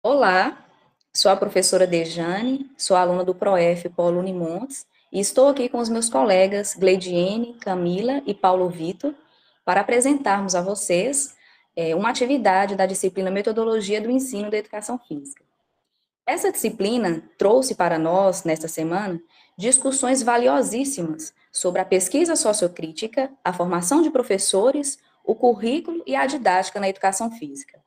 Olá, sou a professora Dejane, sou aluna do ProF Polo Unimontes e estou aqui com os meus colegas Gleidiene, Camila e Paulo Vitor para apresentarmos a vocês uma atividade da disciplina Metodologia do Ensino da Educação Física. Essa disciplina trouxe para nós, nesta semana, discussões valiosíssimas sobre a pesquisa sociocrítica, a formação de professores, o currículo e a didática na educação física.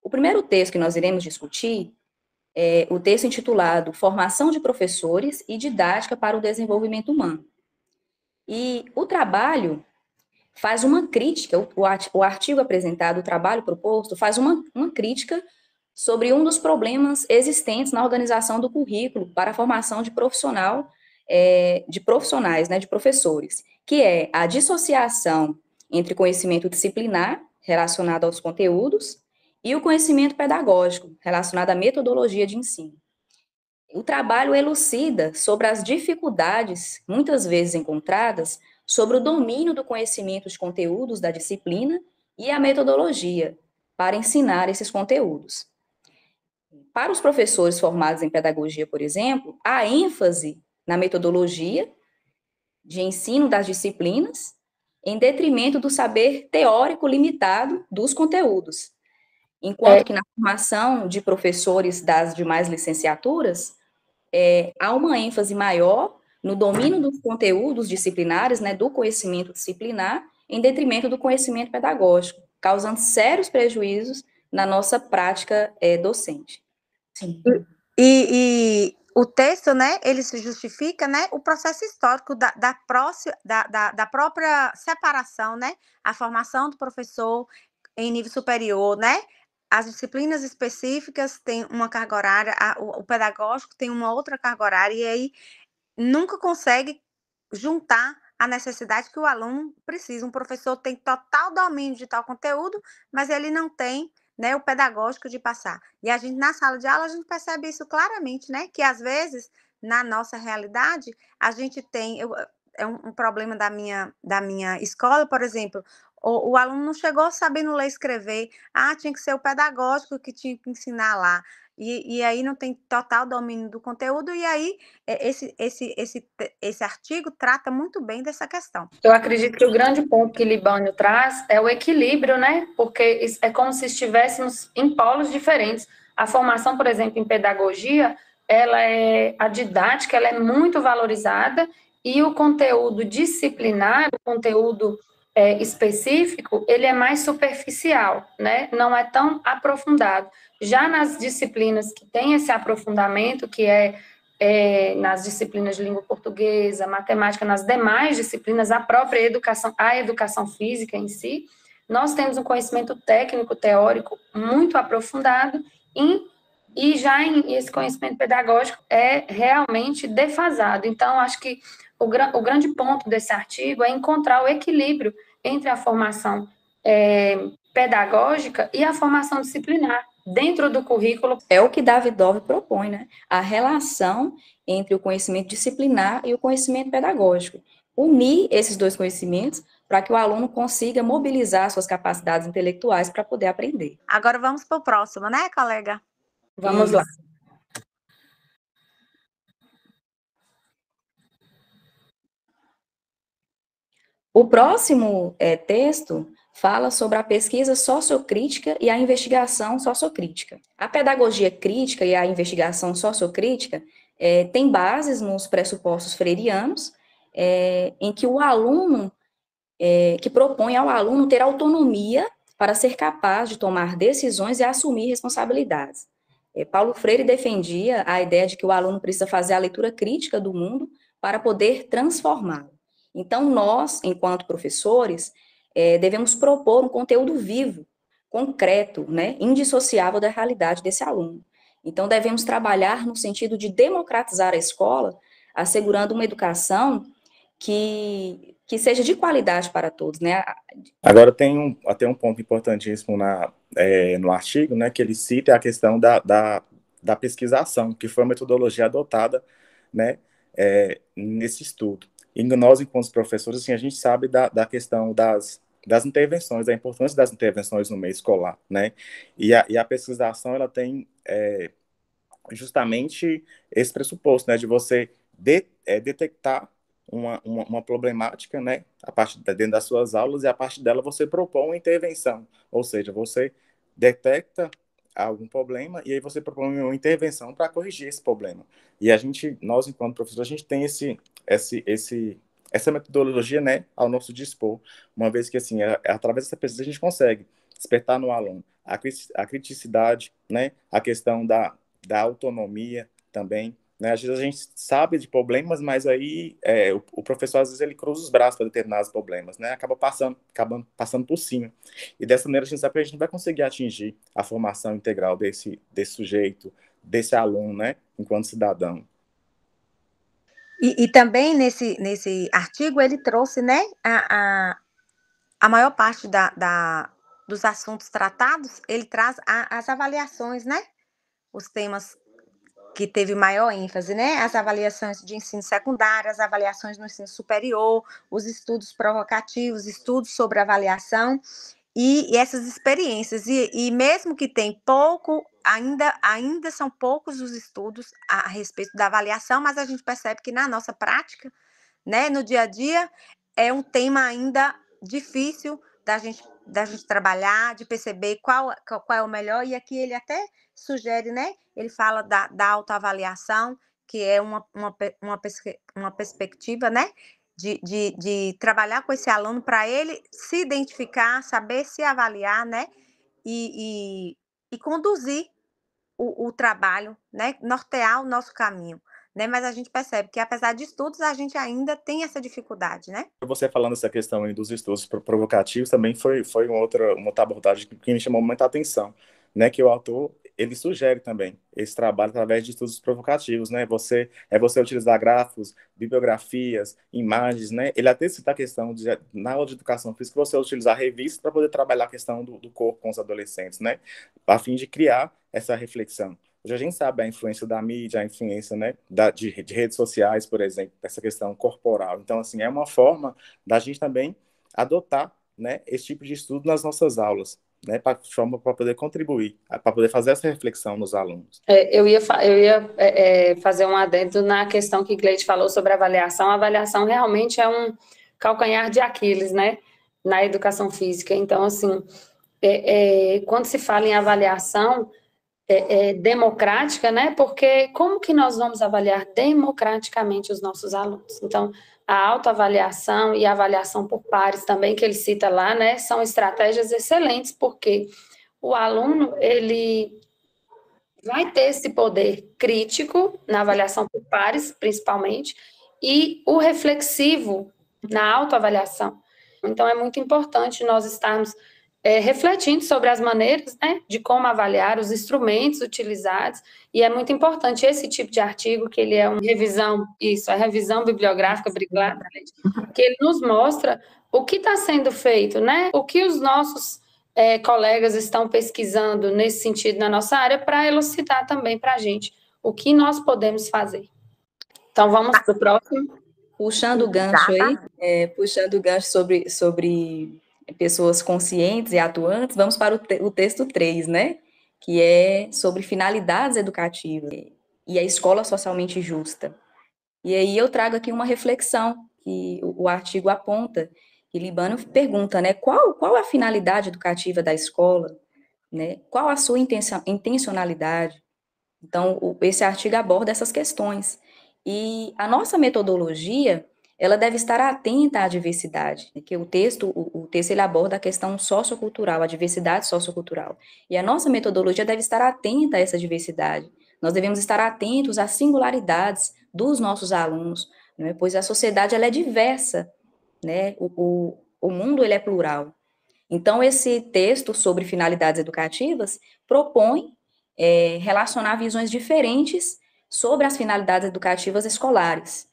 O primeiro texto que nós iremos discutir é o texto intitulado Formação de Professores e Didática para o Desenvolvimento Humano. E o trabalho faz uma crítica, o artigo apresentado, o trabalho proposto, faz uma crítica sobre um dos problemas existentes na organização do currículo para a formação de de profissionais, né, de professores, que é a dissociação entre conhecimento disciplinar, relacionado aos conteúdos, e o conhecimento pedagógico, relacionado à metodologia de ensino. O trabalho elucida sobre as dificuldades, muitas vezes encontradas, sobre o domínio do conhecimento de conteúdos da disciplina e a metodologia para ensinar esses conteúdos. Para os professores formados em pedagogia, por exemplo, há ênfase na metodologia de ensino das disciplinas, em detrimento do saber teórico limitado dos conteúdos. Enquanto que na formação de professores das demais licenciaturas, há uma ênfase maior no domínio dos conteúdos disciplinares, né, do conhecimento disciplinar, em detrimento do conhecimento pedagógico, causando sérios prejuízos na nossa prática docente. Sim. E o texto, né, ele se justifica, né, o processo histórico da própria separação, né, a formação do professor em nível superior, né, as disciplinas específicas têm uma carga horária, o pedagógico tem uma outra carga horária, e aí nunca consegue juntar a necessidade que o aluno precisa. Um professor tem total domínio de tal conteúdo, mas ele não tem, né, o pedagógico de passar. E a gente, na sala de aula, a gente percebe isso claramente, né, que às vezes, na nossa realidade, a gente tem, é um problema da minha escola, por exemplo, o aluno não chegou sabendo ler e escrever, tinha que ser o pedagógico que tinha que ensinar lá. E aí não tem total domínio do conteúdo, e aí esse artigo trata muito bem dessa questão. Eu acredito que o grande ponto que Libânio traz é o equilíbrio, né? Porque é como se estivéssemos em polos diferentes. A formação, por exemplo, em pedagogia, a didática, ela é muito valorizada, e o conteúdo disciplinar, o conteúdo específico, ele é mais superficial, né? Não é tão aprofundado. Já nas disciplinas que têm esse aprofundamento, que nas disciplinas de língua portuguesa, matemática, nas demais disciplinas, a educação física em si, nós temos um conhecimento técnico, teórico, muito aprofundado, e já esse conhecimento pedagógico é realmente defasado. Então, acho que o grande ponto desse artigo é encontrar o equilíbrio entre a formação pedagógica e a formação disciplinar dentro do currículo. É o que Davidov propõe, né? A relação entre o conhecimento disciplinar e o conhecimento pedagógico. Unir esses dois conhecimentos para que o aluno consiga mobilizar suas capacidades intelectuais para poder aprender. Agora vamos para o próximo, né, colega? Vamos lá. O próximo texto fala sobre a pesquisa sociocrítica e a investigação sociocrítica. A pedagogia crítica e a investigação sociocrítica tem bases nos pressupostos freirianos, em que o aluno, que propõe ao aluno ter autonomia para ser capaz de tomar decisões e assumir responsabilidades. Paulo Freire defendia a ideia de que o aluno precisa fazer a leitura crítica do mundo para poder transformá-lo. Então, nós, enquanto professores, devemos propor um conteúdo vivo, concreto, né, indissociável da realidade desse aluno. Então, devemos trabalhar no sentido de democratizar a escola, assegurando uma educação que seja de qualidade para todos, né? Agora tem até um ponto importantíssimo no artigo, né, que ele cita a questão da pesquisação, que foi a metodologia adotada, né, nesse estudo. E nós, enquanto professores, assim, a gente sabe da questão das intervenções, da importância das intervenções no meio escolar, né? E a pesquisação, ela tem justamente esse pressuposto, né, de você detectar uma problemática, né, dentro das suas aulas, e a partir dela você propõe uma intervenção, ou seja, você detecta algum problema e aí você propõe uma intervenção para corrigir esse problema. E nós enquanto professores, a gente tem essa metodologia, né, ao nosso dispor, uma vez que, assim, através dessa pesquisa a gente consegue despertar no aluno a criticidade, né, a questão da autonomia também, né? Às vezes a gente sabe de problemas, mas aí o professor, às vezes, ele cruza os braços para determinados problemas, né? Acabando passando por cima. E dessa maneira a gente sabe que a gente não vai conseguir atingir a formação integral desse sujeito, desse aluno, né? Enquanto cidadão. E também nesse artigo ele trouxe, né, a maior parte dos assuntos tratados, ele traz as avaliações, né? Os temas que teve maior ênfase, né? As avaliações de ensino secundário, as avaliações no ensino superior, os estudos provocativos, estudos sobre avaliação e essas experiências. E mesmo que tem pouco, ainda são poucos os estudos a respeito da avaliação, mas a gente percebe que na nossa prática, né, no dia a dia, é um tema ainda difícil da gente trabalhar, de perceber qual é o melhor, e aqui ele até sugere, né? Ele fala da autoavaliação, que é uma perspectiva, né? De trabalhar com esse aluno para ele se identificar, saber se avaliar, né? E conduzir o trabalho, né? Nortear o nosso caminho. Né? Mas a gente percebe que, apesar de estudos, a gente ainda tem essa dificuldade, né? Você falando essa questão aí dos estudos provocativos, também foi uma outra abordagem que me chamou muita atenção, né? Que o autor, ele sugere também esse trabalho através de estudos provocativos, né? Você utilizar gráficos, bibliografias, imagens, né? Ele até cita a questão na aula de educação física, você utilizar revistas para poder trabalhar a questão do corpo com os adolescentes, né? A fim de criar essa reflexão. Hoje a gente sabe a influência da mídia, a influência, né, de redes sociais, por exemplo, essa questão corporal. Então, assim, é uma forma da gente também adotar, né, esse tipo de estudo nas nossas aulas, né, para poder contribuir, para poder fazer essa reflexão nos alunos. Eu ia fazer um adendo na questão que Gleide falou sobre avaliação. A avaliação realmente é um calcanhar de Aquiles, né, na educação física. Então, assim, quando se fala em avaliação democrática, né? Porque como que nós vamos avaliar democraticamente os nossos alunos? Então, a autoavaliação e a avaliação por pares também, que ele cita lá, né? São estratégias excelentes, porque o aluno, ele vai ter esse poder crítico na avaliação por pares, principalmente, e o reflexivo na autoavaliação. Então, é muito importante nós estarmos refletindo sobre as maneiras, né, de como avaliar, os instrumentos utilizados, e é muito importante esse tipo de artigo, que ele é uma revisão, revisão bibliográfica, obrigada, que ele nos mostra o que está sendo feito, né, o que os nossos colegas estão pesquisando nesse sentido na nossa área, para elucidar também para a gente o que nós podemos fazer. Então, vamos para o próximo. Puxando o gancho aí, puxando o gancho sobre pessoas conscientes e atuantes, vamos para o texto 3, né? Que é sobre finalidades educativas e a escola socialmente justa. E aí eu trago aqui uma reflexão que o artigo aponta, que Libânio pergunta, né? Qual a finalidade educativa da escola? Né? Qual a sua intencionalidade? Então, esse artigo aborda essas questões. E a nossa metodologia, ela deve estar atenta à diversidade, né? Que o texto ele aborda a questão sociocultural, a diversidade sociocultural. E a nossa metodologia deve estar atenta a essa diversidade. Nós devemos estar atentos às singularidades dos nossos alunos, né? Pois a sociedade ela é diversa, né? O mundo ele é plural. Então, esse texto sobre finalidades educativas propõe relacionar visões diferentes sobre as finalidades educativas escolares,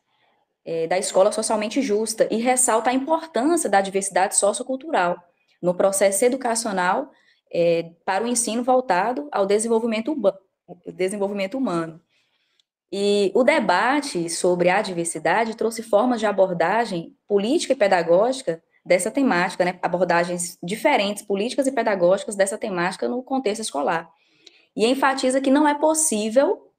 da escola socialmente justa, e ressalta a importância da diversidade sociocultural no processo educacional para o ensino voltado ao desenvolvimento humano. E o debate sobre a diversidade trouxe formas de abordagem política e pedagógica dessa temática, né, abordagens diferentes, políticas e pedagógicas dessa temática no contexto escolar. E enfatiza que não é possível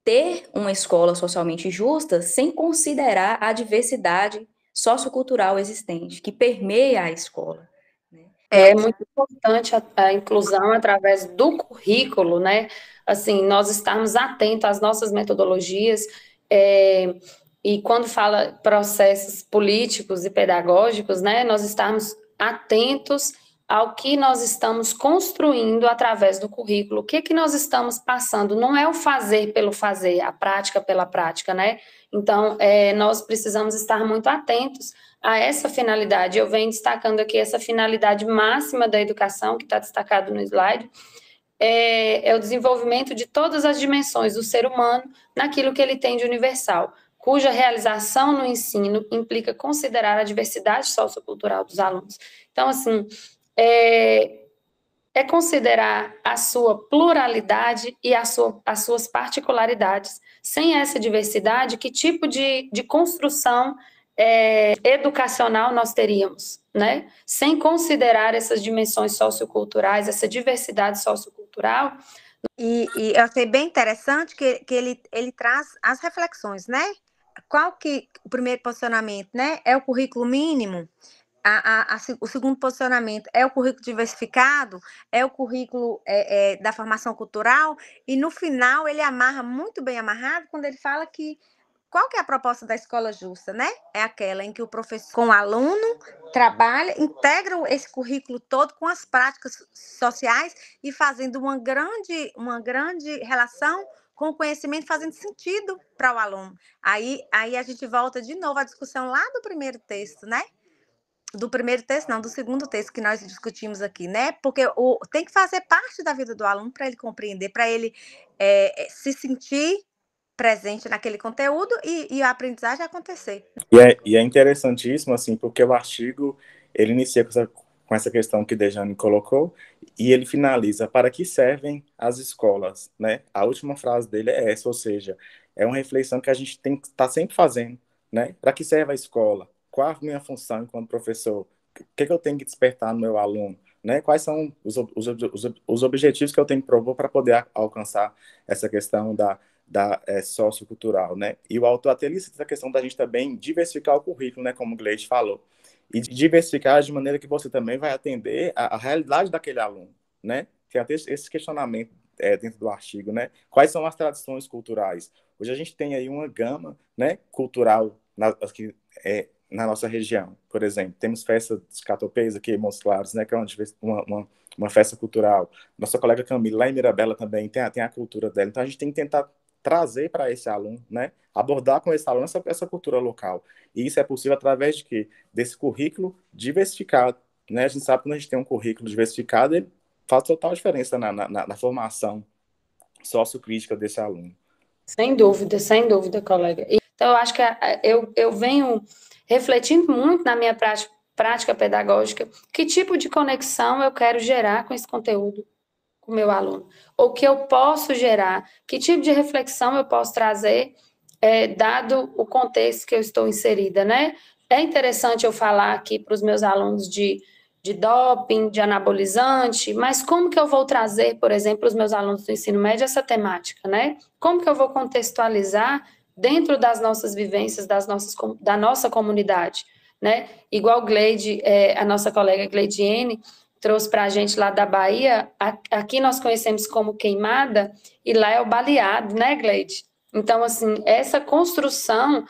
ter uma escola socialmente justa sem considerar a diversidade sociocultural existente, que permeia a escola. É muito importante a inclusão através do currículo, né? Assim, nós estarmos atentos às nossas metodologias, e quando fala processos políticos e pedagógicos, né, nós estarmos atentos ao que nós estamos construindo através do currículo, o que nós estamos passando, não é o fazer pelo fazer, a prática pela prática, né? Então, nós precisamos estar muito atentos a essa finalidade. Eu venho destacando aqui essa finalidade máxima da educação, que está destacado no slide, é o desenvolvimento de todas as dimensões do ser humano naquilo que ele tem de universal, cuja realização no ensino implica considerar a diversidade sociocultural dos alunos. Então, assim, considerar a sua pluralidade e as suas particularidades. Sem essa diversidade, que tipo de construção educacional nós teríamos, né? Sem considerar essas dimensões socioculturais, essa diversidade sociocultural. E eu achei bem interessante que ele traz as reflexões, né? Qual que o primeiro posicionamento, né? É o currículo mínimo. O segundo posicionamento é o currículo diversificado, é o currículo da formação cultural, e no final ele amarra muito bem amarrado quando ele fala que qual que é a proposta da escola justa, né? É aquela em que o professor com o aluno trabalha, integra esse currículo todo com as práticas sociais e fazendo uma grande relação com o conhecimento, fazendo sentido para o aluno. Aí a gente volta de novo à discussão lá do primeiro texto, né? Do primeiro texto, não, do segundo texto que nós discutimos aqui, né? Porque tem que fazer parte da vida do aluno para ele compreender, para ele se sentir presente naquele conteúdo e a aprendizagem acontecer. E é interessantíssimo, assim, porque o artigo, ele inicia com essa questão que Dejane colocou, e ele finaliza: para que servem as escolas, né? A última frase dele é essa, ou seja, é uma reflexão que a gente tem que estar sempre fazendo, né? Para que serve a escola? Qual a minha função enquanto professor? O que eu tenho que despertar no meu aluno? Né? Quais são os objetivos que eu tenho que propor para poder alcançar essa questão da sociocultural, né? E o autor até lista essa questão da gente também diversificar o currículo, né? Como o Gleide falou. E diversificar de maneira que você também vai atender a realidade daquele aluno, né? Tem até esse questionamento dentro do artigo, né? Quais são as tradições culturais? Hoje a gente tem aí uma gama, né, cultural na nossa região. Por exemplo, temos festa dos catopês aqui em Montes Claros, né, que é uma festa cultural. Nossa colega Camila, lá em Mirabela também, tem a cultura dela. Então, a gente tem que tentar trazer para esse aluno, né, abordar com esse aluno essa cultura local. E isso é possível através de quê? Desse currículo diversificado, né? A gente sabe que quando a gente tem um currículo diversificado, ele faz total diferença na formação sociocrítica desse aluno. Sem dúvida, colega. Então, eu acho que eu venho refletindo muito na minha prática pedagógica que tipo de conexão eu quero gerar com esse conteúdo, com o meu aluno. Ou que eu posso gerar, que tipo de reflexão eu posso trazer, dado o contexto que eu estou inserida, né? É interessante eu falar aqui para os meus alunos de doping, de anabolizante, mas como que eu vou trazer, por exemplo, os meus alunos do ensino médio essa temática, né? Como que eu vou contextualizar dentro das nossas vivências, da nossa comunidade, né? Igual Gleide, a nossa colega Gleidiene trouxe para a gente lá da Bahia, aqui nós conhecemos como queimada, e lá é o baleado, né, Gleide? Então, assim, essa construção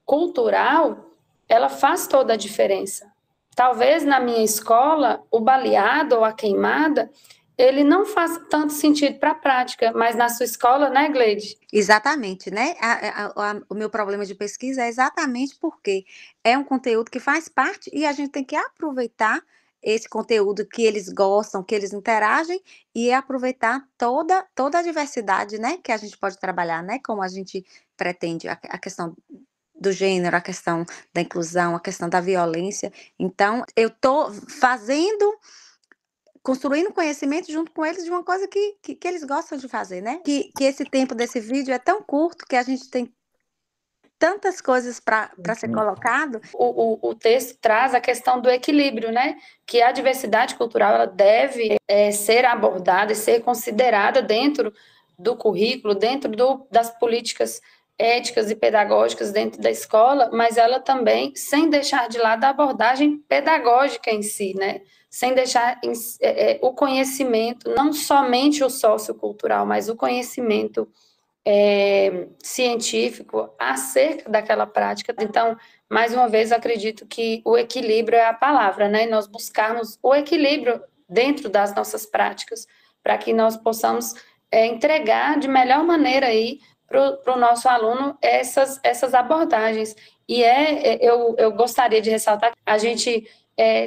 cultural, ela faz toda a diferença. Talvez na minha escola, o baleado ou a queimada, ele não faz tanto sentido para a prática, mas na sua escola, né, Gleide? Exatamente, né? O meu problema de pesquisa é exatamente porque é um conteúdo que faz parte e a gente tem que aproveitar esse conteúdo que eles gostam, que eles interagem, e aproveitar toda a diversidade, né, que a gente pode trabalhar, né, como a gente pretende, a questão do gênero, a questão da inclusão, a questão da violência. Então, eu estou construindo conhecimento junto com eles de uma coisa que eles gostam de fazer, né? Que esse tempo desse vídeo é tão curto que a gente tem tantas coisas para ser colocado. O texto traz a questão do equilíbrio, né? Que a diversidade cultural ela deve ser abordada e ser considerada dentro do currículo, dentro das políticas éticas e pedagógicas dentro da escola, mas ela também, sem deixar de lado a abordagem pedagógica em si, né? Sem deixar o conhecimento, não somente o sociocultural, mas o conhecimento científico acerca daquela prática. Então, mais uma vez, acredito que o equilíbrio é a palavra, né? Nós buscarmos o equilíbrio dentro das nossas práticas, para que nós possamos entregar de melhor maneira aí para o nosso aluno essas abordagens. E eu gostaria de ressaltar que a gente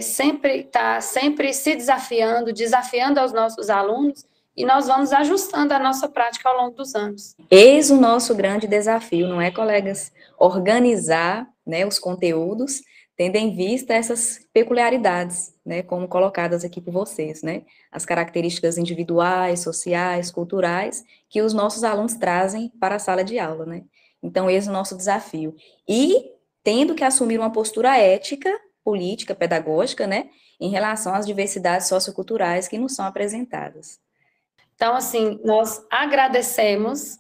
sempre está se desafiando aos nossos alunos, e nós vamos ajustando a nossa prática ao longo dos anos. Eis o nosso grande desafio, não é, colegas? Organizar, né, os conteúdos, tendo em vista essas peculiaridades, né, como colocadas aqui por vocês, né? As características individuais, sociais, culturais, que os nossos alunos trazem para a sala de aula, né? Então, esse é o nosso desafio. E tendo que assumir uma postura ética, política, pedagógica, né, em relação às diversidades socioculturais que nos são apresentadas. Então, assim, nós agradecemos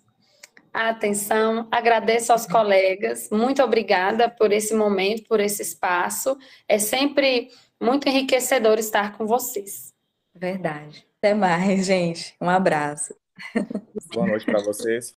a atenção, agradeço aos colegas, muito obrigada por esse momento, por esse espaço. É sempre muito enriquecedor estar com vocês. Verdade. Até mais, gente. Um abraço. Boa noite para vocês.